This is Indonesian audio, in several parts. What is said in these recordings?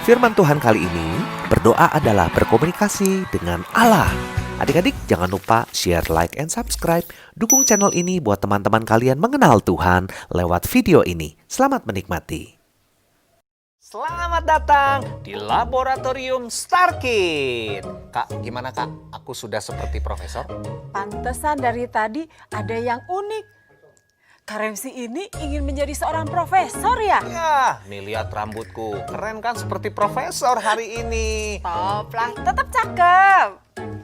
Firman Tuhan kali ini, berdoa adalah berkomunikasi dengan Allah. Adik-adik jangan lupa share, like, and subscribe. Dukung channel ini buat teman-teman kalian mengenal Tuhan lewat video ini. Selamat menikmati. Selamat datang di Laboratorium Starkid. Kak, gimana Kak? Aku sudah seperti profesor? Pantesan dari tadi ada yang unik. Karemsi ini ingin menjadi seorang profesor ya? Ya, nih lihat rambutku. Keren kan seperti profesor hari ini. Top lah, tetap cakep.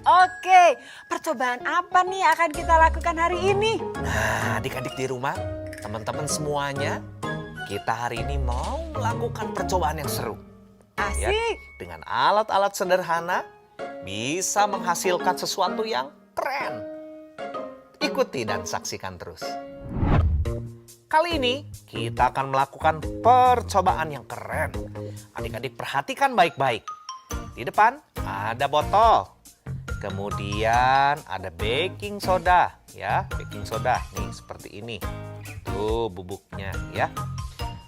Oke, percobaan apa nih akan kita lakukan hari ini? Nah, adik-adik di rumah, teman-teman semuanya, kita hari ini mau melakukan percobaan yang seru. Ya, Asik. dengan alat-alat sederhana, bisa menghasilkan sesuatu yang keren. Ikuti dan saksikan terus. Kali ini kita akan melakukan percobaan yang keren. Adik-adik perhatikan baik-baik. Di depan ada botol. Kemudian ada baking soda, ya, baking soda nih seperti ini. Tuh bubuknya, ya.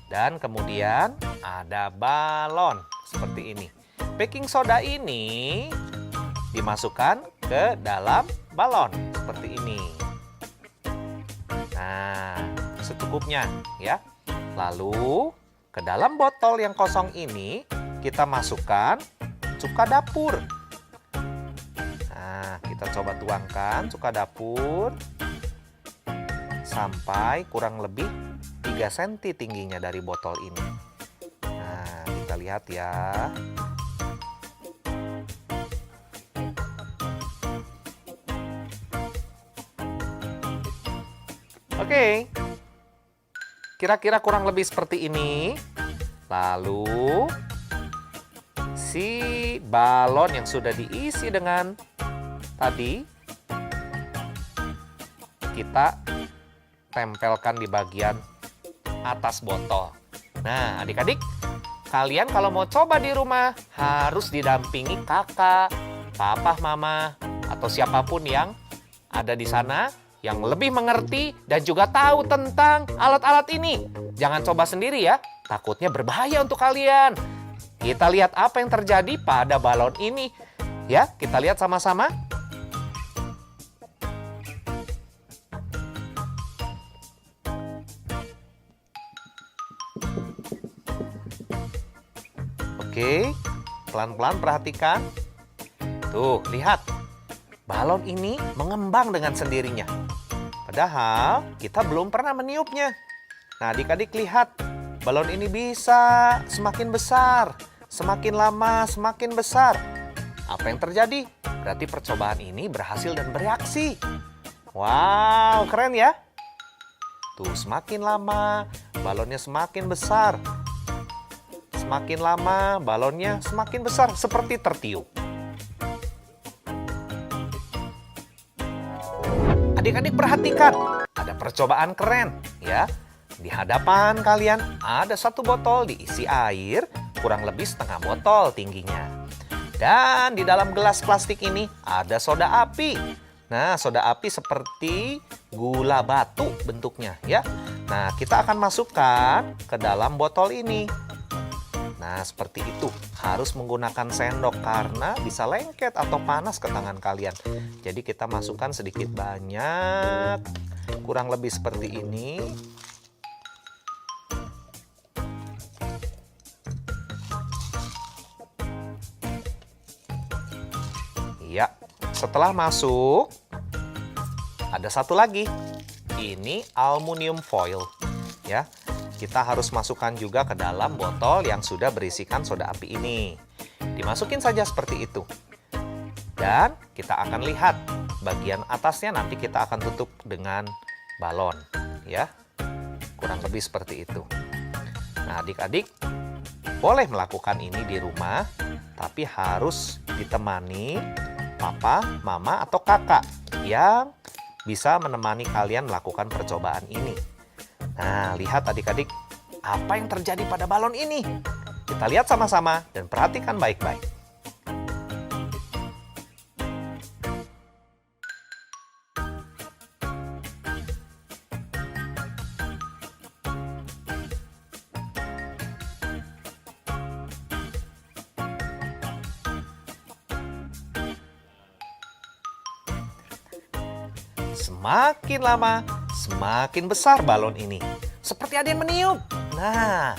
Dan kemudian ada balon seperti ini. Baking soda ini dimasukkan ke dalam balon seperti ini. Nah, secukupnya ya. Lalu ke dalam botol yang kosong ini kita masukkan cuka dapur. Nah, kita coba tuangkan cuka dapur sampai kurang lebih 3 cm tingginya dari botol ini. Nah, kita lihat ya. Oke. Kira-kira kurang lebih seperti ini. Lalu si balon yang sudah diisi dengan tadi kita tempelkan di bagian atas botol. Nah, adik-adik, kalian kalau mau coba di rumah harus didampingi kakak, papa, mama, atau siapapun yang ada di sana yang lebih mengerti dan juga tahu tentang alat-alat ini. Jangan coba sendiri ya, takutnya berbahaya untuk kalian. Kita lihat apa yang terjadi pada balon ini. Ya, kita lihat sama-sama. Oke, pelan-pelan perhatikan. Tuh, lihat. Balon ini mengembang dengan sendirinya. Padahal kita belum pernah meniupnya. Nah, adik-adik lihat. Balon ini bisa semakin besar. Semakin lama semakin besar. Apa yang terjadi? Berarti percobaan ini berhasil dan bereaksi. Wow, keren ya. Tuh, semakin lama balonnya semakin besar. Semakin lama balonnya semakin besar seperti tertiup. Adik-adik perhatikan, ada percobaan keren ya. Di hadapan kalian ada satu botol diisi air, kurang lebih setengah botol tingginya. Dan di dalam gelas plastik ini ada soda api. Nah, soda api seperti gula batu bentuknya ya. Nah, kita akan masukkan ke dalam botol ini. Nah, seperti itu. Harus menggunakan sendok karena bisa lengket atau panas ke tangan kalian. Jadi kita masukkan sedikit banyak. Kurang lebih seperti ini. Ya, setelah masuk, ada satu lagi. Ini aluminium foil. Ya. Kita harus masukkan juga ke dalam botol yang sudah berisikan soda api ini. Dimasukin saja seperti itu. Dan kita akan lihat bagian atasnya nanti kita akan tutup dengan balon. Ya, kurang lebih seperti itu. Nah, adik-adik boleh melakukan ini di rumah, tapi harus ditemani papa, mama, atau kakak yang bisa menemani kalian melakukan percobaan ini. Nah, lihat adik-adik, apa yang terjadi pada balon ini? Kita lihat sama-sama dan perhatikan baik-baik. Semakin lama, semakin besar balon ini. Seperti ada yang meniup. Nah,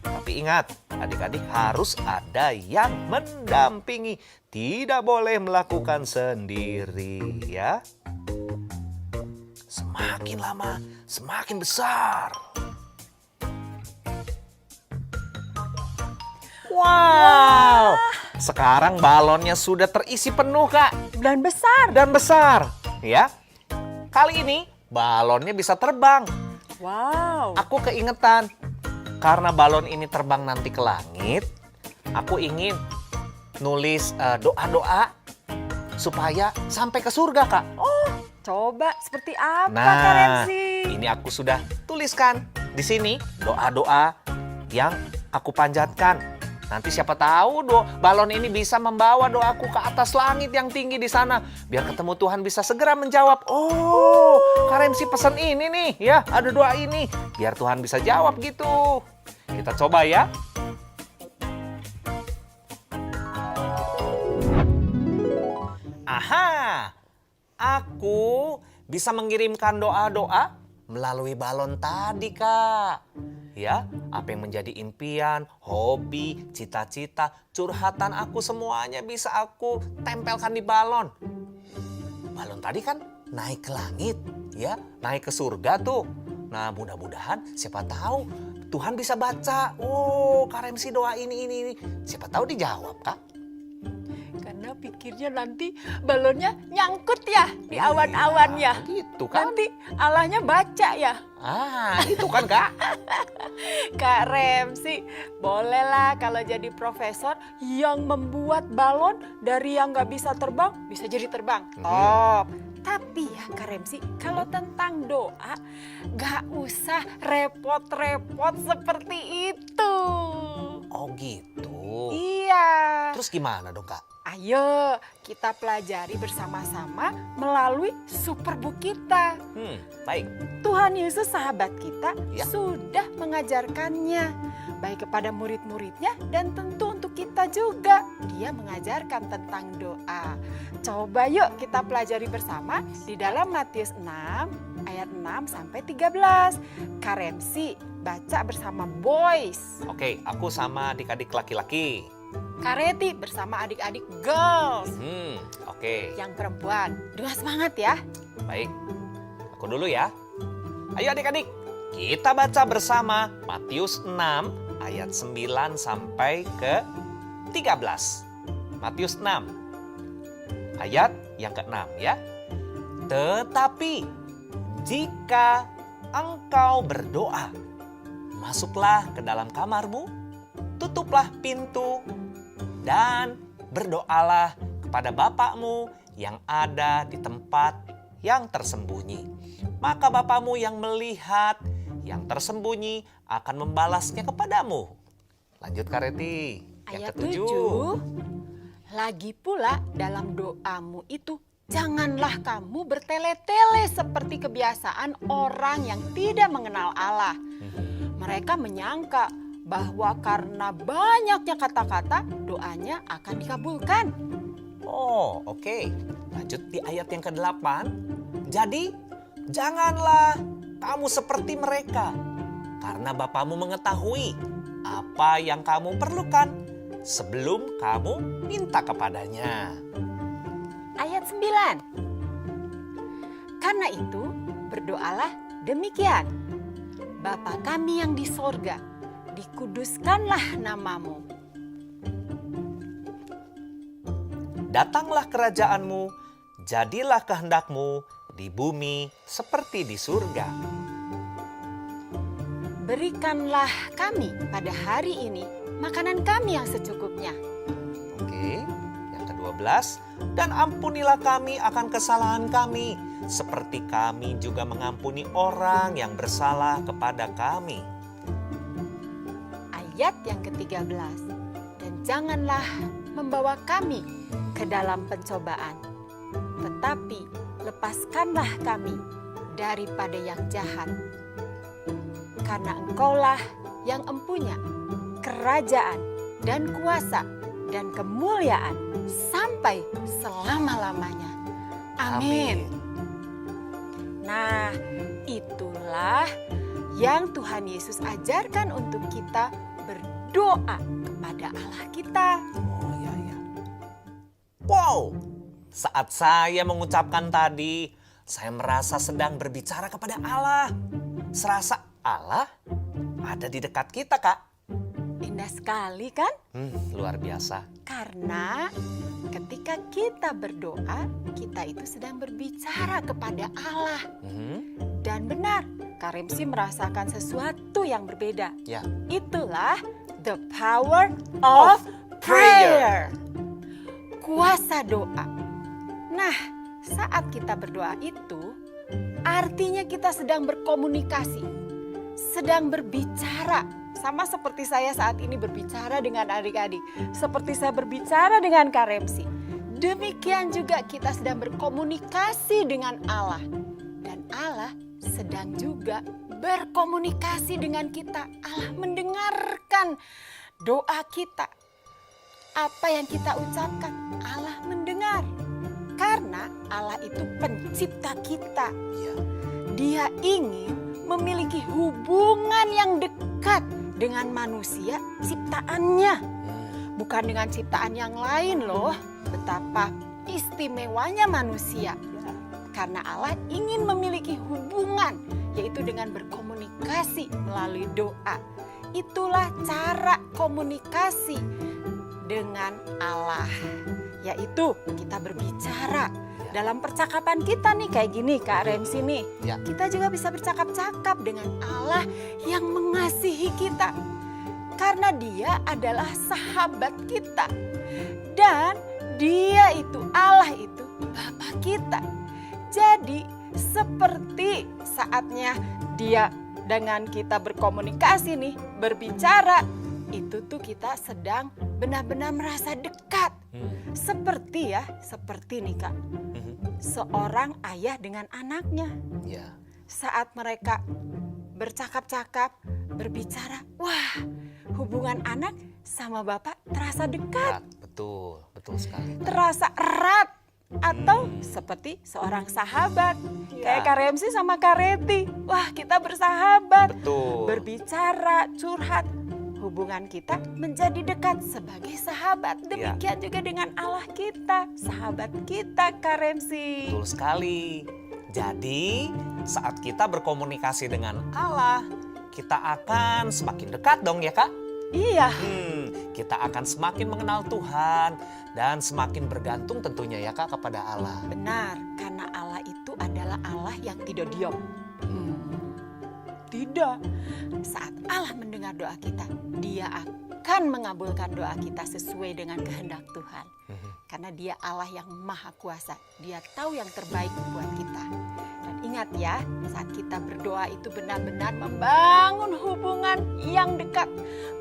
tapi ingat, adik-adik harus ada yang mendampingi. Tidak boleh melakukan sendiri, ya. Semakin lama, semakin besar. Wow! Sekarang balonnya sudah terisi penuh, Kak. Dan besar. Dan besar, ya. Kali ini balonnya bisa terbang. Wow. Aku keingetan, karena balon ini terbang nanti ke langit, aku ingin nulis doa-doa supaya sampai ke surga, Kak. Oh, coba seperti apa, Kak Nah, Remsi? ini aku sudah tuliskan di sini doa-doa yang aku panjatkan. Nanti siapa tahu balon ini bisa membawa doaku ke atas langit yang tinggi di sana. Biar ketemu Tuhan bisa segera menjawab. Oh, Kak Remsi pesan ini nih ya, ada doa ini. Biar Tuhan bisa jawab gitu. Kita coba ya. Aha, aku bisa mengirimkan doa-doa melalui balon tadi, Kak. Ya, apa yang menjadi impian, hobi, cita-cita, curhatan aku semuanya bisa aku tempelkan di balon. Balon tadi kan naik ke langit, ya, naik ke surga tuh. Nah, mudah-mudahan siapa tahu Tuhan bisa baca. Oh, Kak Remsi doa ini. Siapa tahu dijawab, Kak. Karena pikirnya nanti balonnya nyangkut ya di awan-awan ya. Gitu kan. Nanti Allahnya baca ya. Ah, itu kan, Kak. Kak Remsi, bolehlah kalau jadi profesor yang membuat balon dari yang nggak bisa terbang, bisa jadi terbang. Top. Tapi ya Kak Remsi, kalau tentang doa, nggak usah repot-repot seperti itu. Oh gitu. Iya. Terus gimana dong, Kak? Ayo kita pelajari bersama-sama melalui Superbook kita. Baik. Tuhan Yesus sahabat kita Ya. sudah mengajarkannya. Baik kepada murid-muridnya dan tentu untuk kita juga. Dia mengajarkan tentang doa. Coba yuk kita pelajari bersama di dalam Matius 6 ayat 6 sampai 13. Kak Remsi baca bersama boys. Oke, aku sama adik-adik laki-laki. Kak Reti bersama adik-adik girls. Oke. Yang perempuan. Dengan semangat ya. Baik. Aku dulu ya. Ayo adik-adik, kita baca bersama Matius 6 ayat 9 sampai ke 13. Matius 6 ayat yang ke-6 ya. Tetapi jika engkau berdoa, masuklah ke dalam kamarmu, tutuplah pintu, dan berdoalah kepada Bapakmu yang ada di tempat yang tersembunyi. Maka Bapakmu yang melihat yang tersembunyi akan membalasnya kepadamu. Lanjut Kak Reti. Ayat Yang ke-7. 7. Lagi pula dalam doamu itu janganlah kamu bertele-tele seperti kebiasaan orang yang tidak mengenal Allah. Mereka menyangka bahwa karena banyaknya kata-kata doanya akan dikabulkan. Oh, oke. Lanjut di ayat yang ke-8. Jadi, janganlah kamu seperti mereka, karena Bapamu mengetahui apa yang kamu perlukan sebelum kamu minta kepadanya. Ayat 9. Karena itu, berdoalah demikian. Bapa kami yang di sorga, dikuduskanlah namamu. Datanglah kerajaanmu, jadilah kehendakmu di bumi seperti di surga. Berikanlah kami pada hari ini makanan kami yang secukupnya. Oke, yang ke-12. Dan ampunilah kami akan kesalahan kami, seperti kami juga mengampuni orang yang bersalah kepada kami. Ayat yang ke-13. Dan janganlah membawa kami ke dalam pencobaan, tetapi lepaskanlah kami daripada yang jahat. Karena Engkaulah yang empunya kerajaan dan kuasa dan kemuliaan sampai selama-lamanya. Amin. Nah, itulah yang Tuhan Yesus ajarkan untuk kita berdoa kepada Allah kita. Oh ya ya. Wow, saat saya mengucapkan tadi, saya merasa sedang berbicara kepada Allah. Serasa Allah ada di dekat kita, Kak. Indah sekali kan? Luar biasa. Karena ketika kita berdoa, kita itu sedang berbicara kepada Allah. Dan benar, Kak Remsi merasakan sesuatu yang berbeda. Ya. Itulah the power of prayer. Kuasa doa. Nah, saat kita berdoa itu, artinya kita sedang berkomunikasi, sedang berbicara. Sama seperti saya saat ini berbicara dengan adik-adik. Seperti saya berbicara dengan Kak Remsi. Demikian juga kita sedang berkomunikasi dengan Allah. Dan Allah sedang juga berkomunikasi dengan kita. Allah mendengarkan doa kita. Apa yang kita ucapkan, Allah mendengar. Karena Allah itu pencipta kita. Dia ingin memiliki hubungan yang dekat dengan manusia ciptaannya. Bukan dengan ciptaan yang lain loh. Betapa istimewanya manusia. Karena Allah ingin memiliki hubungan, yaitu dengan berkomunikasi melalui doa. Itulah cara komunikasi dengan Allah. Yaitu kita berbicara. Dalam percakapan kita nih kayak gini Kak Remsi nih. Ya. Kita juga bisa bercakap-cakap dengan Allah yang mengasihi kita. Karena dia adalah sahabat kita. Dan dia itu, Allah itu Bapa kita. Jadi seperti saatnya dia dengan kita berkomunikasi nih, berbicara. Itu tuh kita sedang benar-benar merasa dekat. Seperti nih Kak. Seorang ayah dengan anaknya. Ya. Saat mereka bercakap-cakap, berbicara, wah, hubungan anak sama bapak terasa dekat, Betul sekali. terasa erat, atau seperti seorang sahabat. Kayak Kak Remsi sama Kak Reti, wah kita bersahabat, Betul. berbicara, curhat. Hubungan kita menjadi dekat sebagai sahabat. Demikian juga dengan Allah kita, sahabat kita Kak Remsi. Betul sekali. Jadi, saat kita berkomunikasi dengan Allah, kita akan semakin dekat dong ya Kak? Iya. Kita akan semakin mengenal Tuhan dan semakin bergantung tentunya ya Kak kepada Allah. Benar, karena Allah itu adalah Allah yang tidak diam. Tidak. Saat Allah mendengar doa kita, Dia akan mengabulkan doa kita sesuai dengan kehendak Tuhan. Karena Dia Allah yang Maha Kuasa. Dia tahu yang terbaik buat kita. Dan ingat ya, saat kita berdoa itu benar-benar membangun hubungan yang dekat,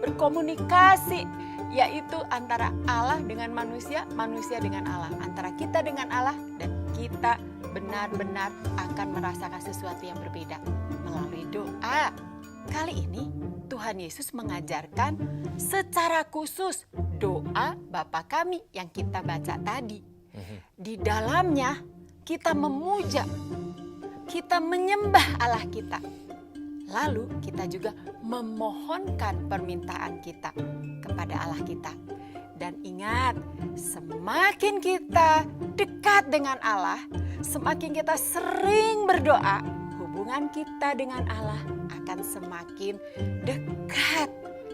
berkomunikasi, yaitu antara Allah dengan manusia, manusia dengan Allah, antara kita dengan Allah, dan kita benar-benar akan merasakan sesuatu yang berbeda melalui doa. Kali ini Tuhan Yesus mengajarkan secara khusus doa Bapa kami yang kita baca tadi. Di dalamnya kita memuja, kita menyembah Allah kita. Lalu kita juga memohonkan permintaan kita kepada Allah kita. Dan ingat, semakin kita dekat dengan Allah, semakin kita sering berdoa, hubungan kita dengan Allah akan semakin dekat.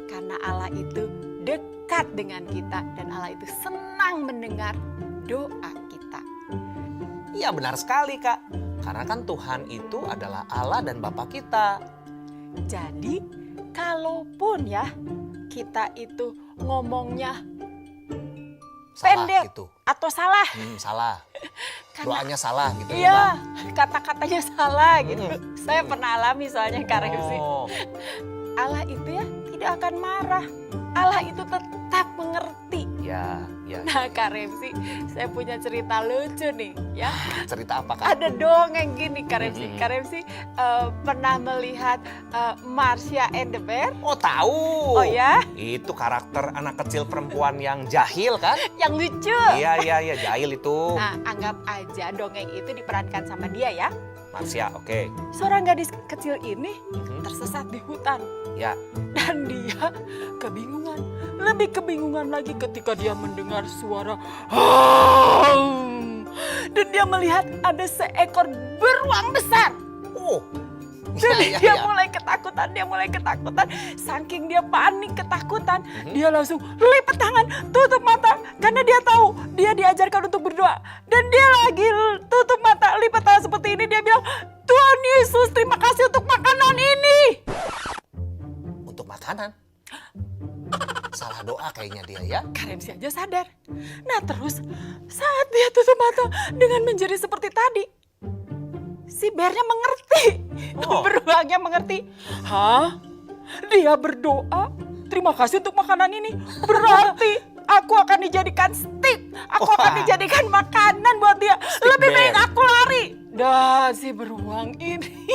Karena Allah itu dekat dengan kita dan Allah itu senang mendengar doa kita. Iya benar sekali Kak. Karena kan Tuhan itu adalah Allah dan Bapa kita. Jadi kalaupun ya kita itu ngomongnya Salah pendek gitu. atau salah. Salah. Karena- Doanya salah gitu ya Iya, Kak. kata-katanya salah gitu. Saya pernah alami soalnya Kak Remsi. Oh, Allah itu ya tidak akan marah. Allah itu tetap mengerti. ya. Nah, Kak Remsi, saya punya cerita lucu nih, ya. Cerita apa, Kak? Ada dongeng gini, Kak Remsi. Kak Remsi pernah melihat Marsha and the Bear? Oh, tahu. Oh ya? Itu karakter anak kecil perempuan yang jahil kan? Yang lucu. Iya, jahil itu. Nah, anggap aja dongeng itu diperankan sama dia ya. Marsha, oke. Seorang gadis kecil ini Mhm. tersesat di hutan. Ya. Dan dia kebingungan. Lebih kebingungan lagi ketika dia mendengar suara "Haum!" Dan dia melihat ada seekor beruang besar. Oh. Dan Iya, dia iya. mulai ketakutan. Saking dia panik ketakutan, dia langsung lipat tangan, tutup mata. Karena dia tahu, dia diajarkan untuk berdoa. Dan dia lagi tutup mata, lipat tangan seperti ini. Dia bilang, Tuhan Yesus, terima kasih untuk makanan ini. Untuk makanan. Salah doa kayaknya dia ya. Karen si aja sadar. Nah terus, saat dia tutup mata dengan menjadi seperti tadi, si bearnya mengerti. Oh. Beruangnya mengerti. Hah? Dia berdoa, terima kasih untuk makanan ini. Berarti aku akan dijadikan stick. Aku akan Wah. dijadikan makanan buat dia. Lebih bear. baik aku lari. Dan si beruang ini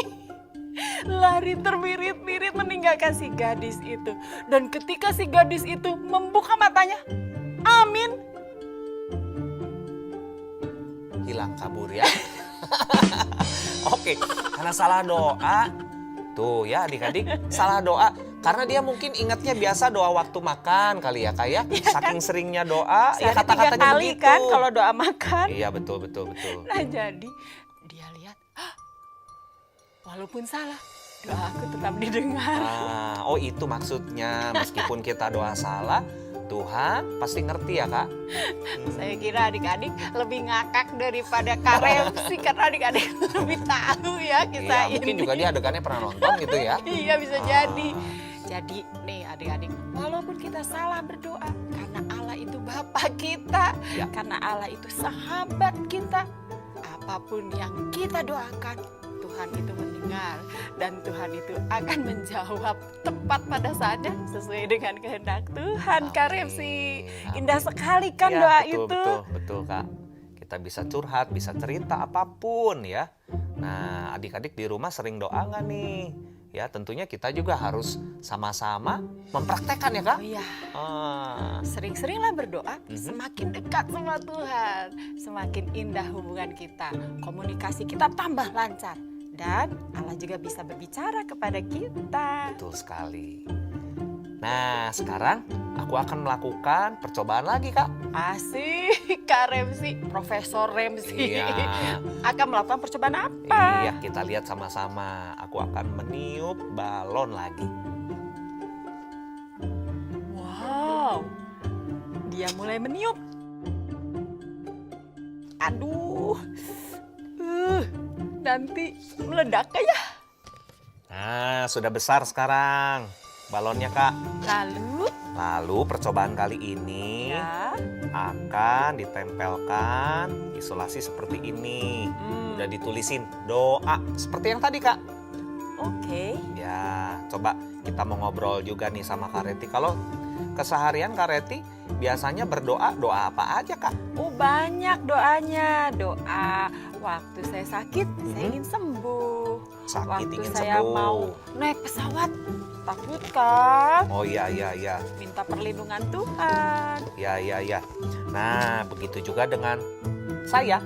lari terbirit-birit meninggalkan si gadis itu. Dan ketika si gadis itu membuka matanya, amin. Hilang kabur ya. Oke, karena salah doa. Tuh ya adik-adik, salah doa. Karena dia mungkin ingatnya biasa doa waktu makan kali ya, kayak saking seringnya doa, ya Sehari 3 kata-katanya kali begitu. kan kalau doa makan. Iya betul. Nah jadi dia lihat, walaupun salah, doa aku tetap didengar. Oh itu maksudnya, meskipun kita doa salah, Tuhan pasti ngerti ya Kak. Saya kira adik-adik lebih ngakak daripada Kak Remsi karena adik-adik lebih tahu ya kisah Iya, mungkin ini. juga dia adegannya pernah nonton gitu ya. Iya bisa jadi. Jadi nih adik-adik, walaupun kita salah berdoa, karena Allah itu Bapa kita, Ya. karena Allah itu sahabat kita, apapun yang kita doakan, Tuhan itu mendengar dan Tuhan itu akan menjawab tepat pada saatnya sesuai dengan kehendak Tuhan. Kak Remsi, indah sekali kan Ya, doa betul, itu. Betul Kak. Kita bisa curhat, bisa cerita apapun ya. Nah adik-adik di rumah sering doa nggak nih? Ya tentunya kita juga harus sama-sama mempraktekkan ya Kak. Oh iya. Sering-seringlah Berdoa, Mhm. semakin dekat sama Tuhan, semakin indah hubungan kita, komunikasi kita tambah lancar, dan Allah juga bisa berbicara kepada kita. Betul sekali. Nah sekarang aku akan melakukan percobaan lagi Kak. Asik, Kak Remsi, Profesor Remsi Iya. akan melakukan percobaan apa? Iya kita lihat sama-sama. Aku akan meniup balon lagi. Wow, dia mulai meniup. Aduh, nanti meledak ya. Nah sudah besar sekarang balonnya Kak. Lalu, Percobaan kali ini ya, akan ditempelkan isolasi seperti ini. Udah ditulisin doa seperti yang tadi Kak. Oke. Ya, coba kita mau ngobrol juga nih sama Kak Reti. Kalau keseharian Kak Reti biasanya berdoa, doa apa aja Kak? Oh banyak doanya. Doa waktu saya sakit, saya ingin sembuh. Sakit Waktu ingin saya sembuh. mau naik pesawat, takut kan? Oh iya. Minta perlindungan Tuhan. Ya. Nah, begitu juga dengan saya.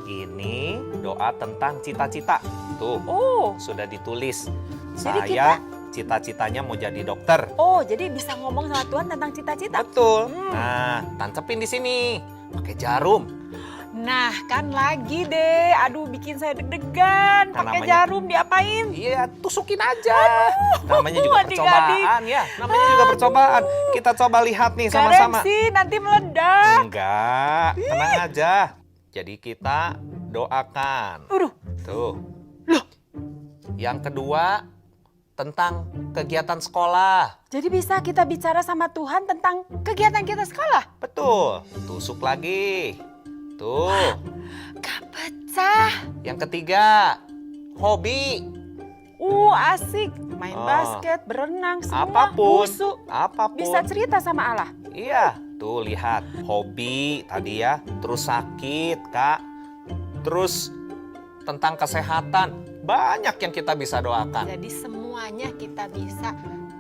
Ini doa tentang cita-cita. Tuh, Oh, sudah ditulis. Jadi Saya cita-citanya mau jadi dokter. jadi bisa ngomong sama Tuhan tentang cita-cita. Betul. Nah, tancepin di sini pakai jarum. Nah, kan lagi deh. Aduh, bikin saya deg-degan. Nah, Pakai namanya- jarum diapain? Iya, tusukin aja. Namanya juga adik-adik. percobaan ya. Namanya juga percobaan. Kita coba lihat nih Kak sama-sama. Remsi, nanti meledak. Enggak, tenang aja. Jadi kita doakan. Aduh, Tuh. Yang kedua tentang kegiatan sekolah. jadi bisa kita bicara sama Tuhan tentang kegiatan kita sekolah? Betul. Tusuk lagi. Tuh. Gak pecah. Yang ketiga, hobi. Asik. Main Oh. basket, berenang, semua. Apapun. Wusu. Apapun. Bisa cerita sama Allah. Iya. Tuh lihat, hobi tadi ya, terus sakit Kak, terus tentang kesehatan, banyak yang kita bisa doakan. Jadi semuanya kita bisa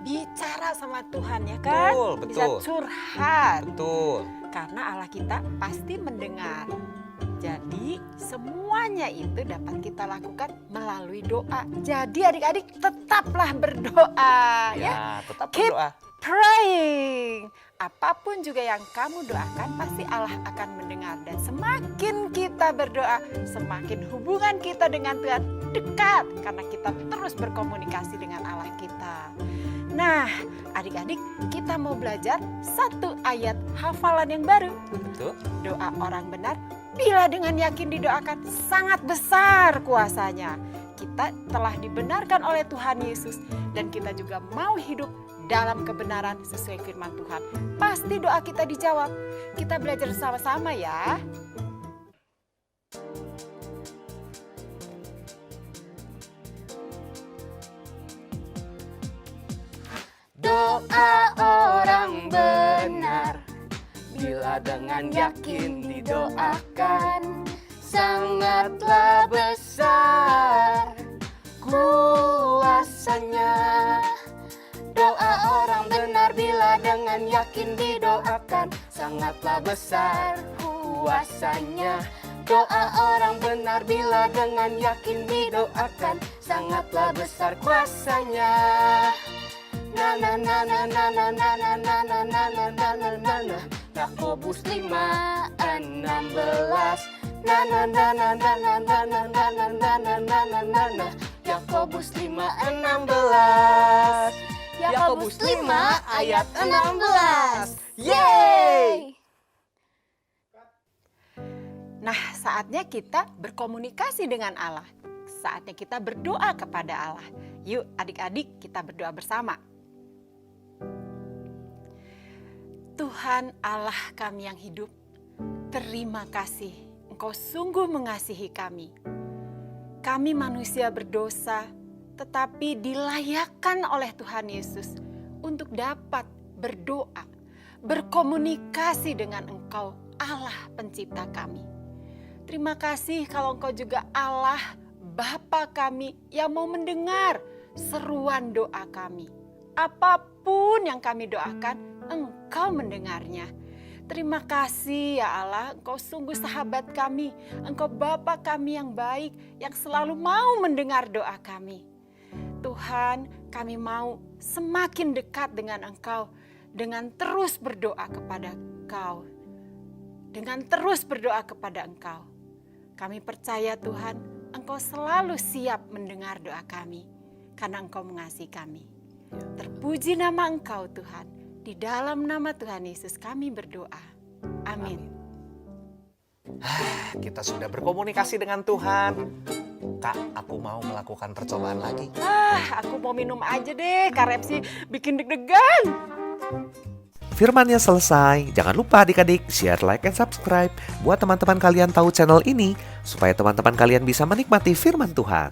bicara sama Tuhan ya kan? Betul, Bisa betul. curhat. Betul. Karena Allah kita pasti mendengar. Jadi semuanya itu dapat kita lakukan melalui doa. Jadi adik-adik tetaplah berdoa ya. Ya, tetap Keep berdoa. praying. Apapun juga yang kamu doakan pasti Allah akan mendengar. Dan semakin kita berdoa, semakin hubungan kita dengan Tuhan dekat. Karena kita terus berkomunikasi dengan Allah kita. Nah, adik-adik, kita mau belajar satu ayat hafalan yang baru. Betul. Doa orang benar, bila dengan yakin didoakan, sangat besar kuasanya. Kita telah dibenarkan oleh Tuhan Yesus dan kita juga mau hidup dalam kebenaran sesuai firman Tuhan. Pasti doa kita dijawab. Kita belajar sama-sama ya. Doa orang benar, bila dengan yakin didoakan, sangatlah besar kuasanya. Doa orang benar bila dengan yakin didoakan, sangatlah besar kuasanya. Doa orang benar bila dengan yakin didoakan, sangatlah besar kuasanya. Na na na na na na na na na na na na na na na na. Yakobus 5:16. Na na na na na na na na na na na na na na na na. Yakobus 5:16. Yakobus 5 ayat 16. Yeay! Nah, saatnya kita berkomunikasi dengan Allah. Saatnya kita berdoa kepada Allah. Yuk adik-adik, kita berdoa bersama. Tuhan Allah kami yang hidup, terima kasih Engkau sungguh mengasihi kami. Kami manusia berdosa, tetapi dilayakkan oleh Tuhan Yesus untuk dapat berdoa, berkomunikasi dengan Engkau, Allah pencipta kami. Terima kasih kalau Engkau juga Allah, Bapa kami yang mau mendengar seruan doa kami. Apapun yang kami doakan, Engkau mendengarnya. Terima kasih ya Allah, Engkau sungguh sahabat kami. Engkau Bapa kami yang baik, yang selalu mau mendengar doa kami. Tuhan, kami mau semakin dekat dengan Engkau, dengan terus berdoa kepada Engkau. Dengan terus berdoa kepada Engkau. Kami percaya Tuhan, Engkau selalu siap mendengar doa kami, karena Engkau mengasihi kami. Terpuji nama Engkau Tuhan. Di dalam nama Tuhan Yesus kami berdoa. Amin. Kita sudah berkomunikasi dengan Tuhan. Kak, aku mau melakukan percobaan lagi. Aku mau minum aja deh, Kak Repsi bikin deg-degan. Firmannya selesai. Jangan lupa adik-adik share, like, and subscribe buat teman-teman kalian tahu channel ini supaya teman-teman kalian bisa menikmati firman Tuhan.